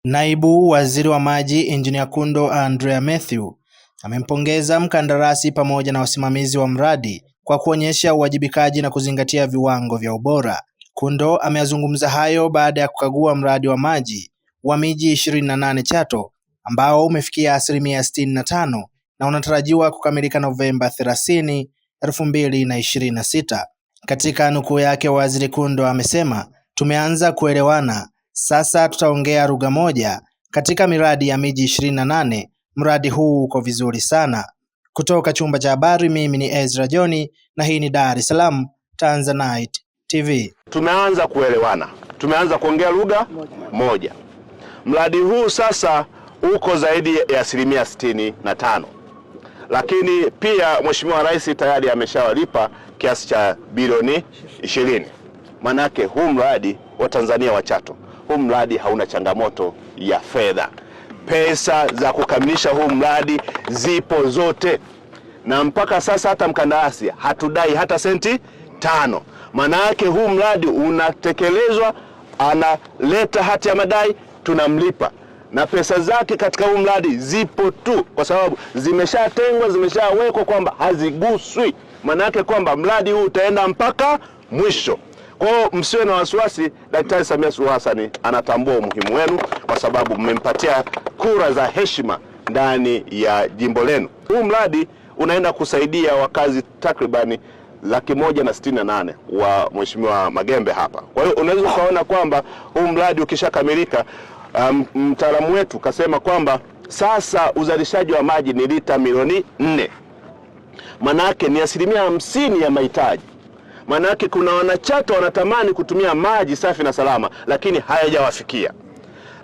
Naibu Waziri wa Maji Engineer Kundo Andrea Mathew amempongeza mkandarasi pamoja na wasimamizi wa mradi kwa kuonyesha uwajibikaji na kuzingatia viwango vya ubora. Kundo ameyazungumza hayo baada ya kukagua mradi wa maji wa miji 28 Chato ambao umefikia 65% na unatarajiwa kukamilika Novemba 30, 2026. Katika nukuu yake, Waziri Kundo amesema, "Tumeanza kuelewana. Sasa tutaongea lugha moja katika miradi ya miji 28. Mradi huu uko vizuri sana." Kutoka chumba cha habari, mimi ni Ezra Joni na hii ni Dar es Salaam Tanzanite TV. Tumeanza kuelewana. Tumeanza kuongea lugha moja. Mradi huu sasa uko zaidi ya 65%. Lakini pia Mheshimiwa Rais tayari ameshawalipa kiasi cha bilioni 20. Manake huu mradi wa Tanzania wa Chato, huu mradi hauna changamoto ya fedha. Pesa za kukamilisha huu mradi zipo zote, na mpaka sasa hata mkandarasi hatudai hata senti 5. Manake huu mradi unatekelezwa, analeta hati ya madai, tunamlipa, na pesa zake katika huu mradi zipo tu, kwa sababu zimeshatengwa, zimeshawekwa kwamba haziguswi. Manake kwamba mradi huu utaenda mpaka mwisho. Kwa hiyo msiwe na wasiwasi, Daktari Samia Suluhu Hassan anatambua umuhimu wenu kwa sababu mmempatia kura za heshima ndani ya jimbo lenu. Huu mradi unaenda kusaidia wakazi takribani 168 wa Mheshimiwa Magembe hapa. Kwa hiyo unaweza kuona kwamba huu mradi ukishakamilika, mtaalamu wetu kasema kwamba sasa uzalishaji wa maji ni lita milioni 4. Manake ni 50% ya mahitaji. Manake kuna wanachato wanatamani kutumia maji safi na salama, lakini hayajawafikia.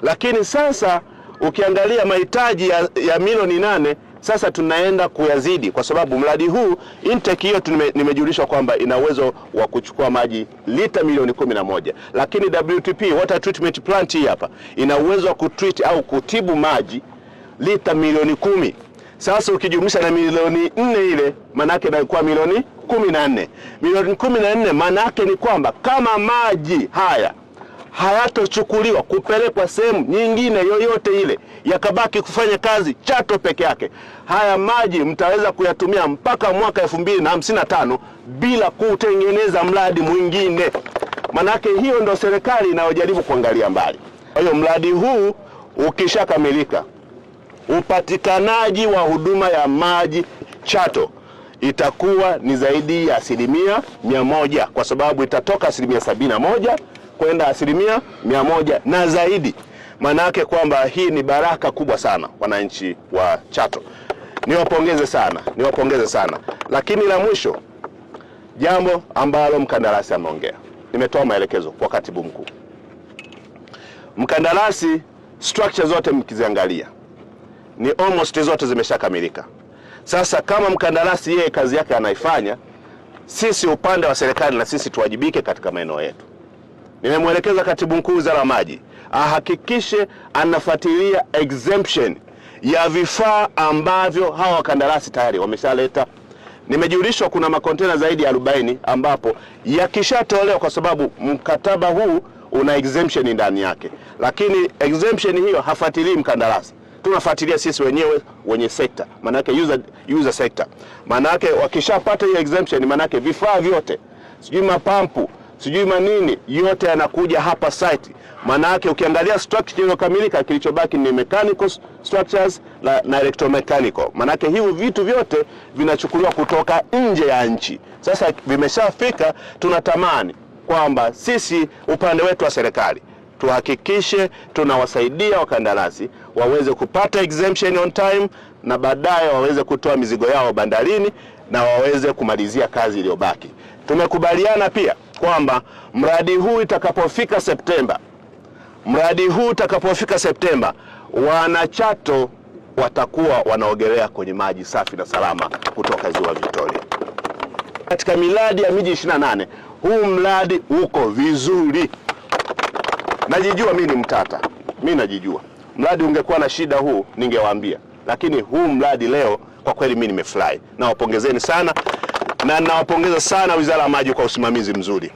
Lakini sasa ukiangalia mahitaji ya milioni 8, sasa tunaenda kuyazidi, kwa sababu mradi huu intake hiyo nimejulishwa kwamba ina uwezo wa kuchukua maji lita milioni 11. Lakini WTP, water treatment plant, hii hapa ina uwezo wa kutreat au kutibu maji lita milioni 10. Sasa ukijumlisha na milioni 4 ile, manake inakuwa milioni 14. Milioni 14 manake ni kwamba kama maji haya hayatochukuliwa kupelekwa sehemu nyingine yoyote ile, yakabaki kufanya kazi Chato peke yake, haya maji mtaweza kuyatumia mpaka mwaka 2055 bila kutengeneza mradi mwingine. Manake hiyo ndo serikali inayojaribu kuangalia mbali. Kwa hiyo mradi huu ukishakamilika, upatikanaji wa huduma ya maji Chato itakuwa ni zaidi ya 100%, kwa sababu itatoka 71% kwenda 100% na zaidi. Manake kwamba hii ni baraka kubwa sana wananchi wa Chato. Niwapongeze sana. Lakini la mwisho, jambo ambalo mkandarasi ameongea, nimetoa maelekezo kwa katibu mkuu. Mkandarasi, structure zote mkiziangalia ni almost zote zimeshakamilika. Sasa kama mkandarasi yeye kazi yake anaifanya, sisi upande wa serikali na sisi tuwajibike katika maeneo yetu. Nimemwelekeza katibu mkuu Wizara ya Maji ahakikishe anafuatilia exemption ya vifaa ambavyo hawa wakandarasi tayari wameshaleta. Nimejulishwa kuna makontena zaidi ya 40 ambapo yakishatolewa, kwa sababu mkataba huu una exemption ndani yake. Lakini exemption hiyo hafuatilii mkandarasi, tunafuatilia sisi wenyewe wenye sekta, manake user sector. Manake wakishapata hiyo exemption, manake vifaa vyote, sijui mapampu, sijui manini, yote yanakuja hapa site. Manake ukiangalia structure iliyokamilika, kilichobaki ni mechanical structures na electromechanical. Manake hivi vitu vyote vinachukuliwa kutoka nje ya nchi. Sasa vimeshafika, tunatamani kwamba sisi upande wetu wa serikali tuhakikishe tunawasaidia wakandarasi waweze kupata exemption on time, na baadaye waweze kutoa mizigo yao bandarini na waweze kumalizia kazi iliyobaki. Tumekubaliana pia kwamba mradi huu itakapofika Septemba, wanachato watakuwa wanaogelea kwenye maji safi na salama kutoka Ziwa Victoria. Katika miradi ya miji 28, huu mradi uko vizuri. Najijua mimi ni mtata, mimi najijua. Mradi ungekuwa na shida huu ningewaambia, lakini huu mradi leo kwa kweli mimi nimefurahi. Nawapongezeni sana, na nawapongeza sana Wizara ya Maji kwa usimamizi mzuri.